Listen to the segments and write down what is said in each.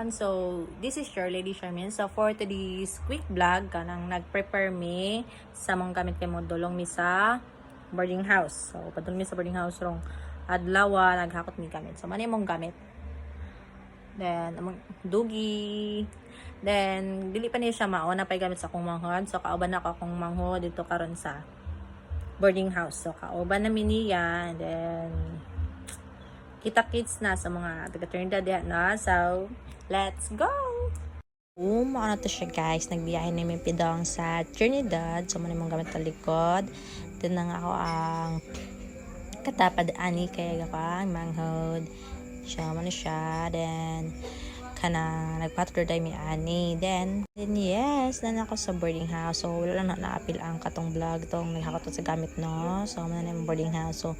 everyone. So, this is your Lady Charmaine. So, for today's quick vlog, kanang nag-prepare me sa mga gamit kay mo dulong mi sa boarding house. So, padulong mi sa boarding house rong adlaw, naghakot mi gamit. So, mani mong gamit. Then, among dugi. Then, dili pa niya siya mauna pa gamit sa akong manghod. So, kauban ako akong manghod dito karon sa boarding house. So, kauban na niya. And then, kita-kits na sa mga taga-Trinidad na. So, let's go! Ano to siya guys, nagbiyahe na yung pidong sa Trinidad. So, muna mong gamit sa likod. Ito na nga ako ang katapad ani kaya ka manghod. Siya muna siya. Then, kana nagpatrol tayo mi ani. Then yes, na ako sa boarding house. So, wala lang na-apil ang katong vlog tong naghakot sa gamit no. So, muna na yung boarding house. So,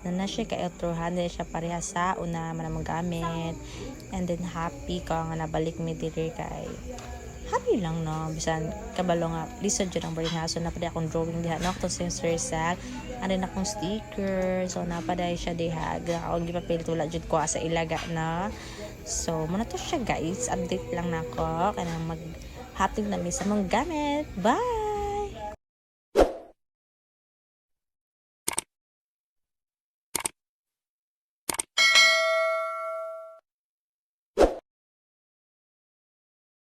na siya ka-outro-hand siya pareha sa una man gamit. And then happy ka nga nabalik mi diri kay happy lang no, bisan kabalo nga lisod jud ang boarding house. So napaday akong drawing diha no, to sensor sa ano na akong sticker. So napaday siya diha ako gipapil tula jud ko sa ilaga na. So muna to siya guys, update lang nako kanang mag hatid na mi sa mga gamit. Bye.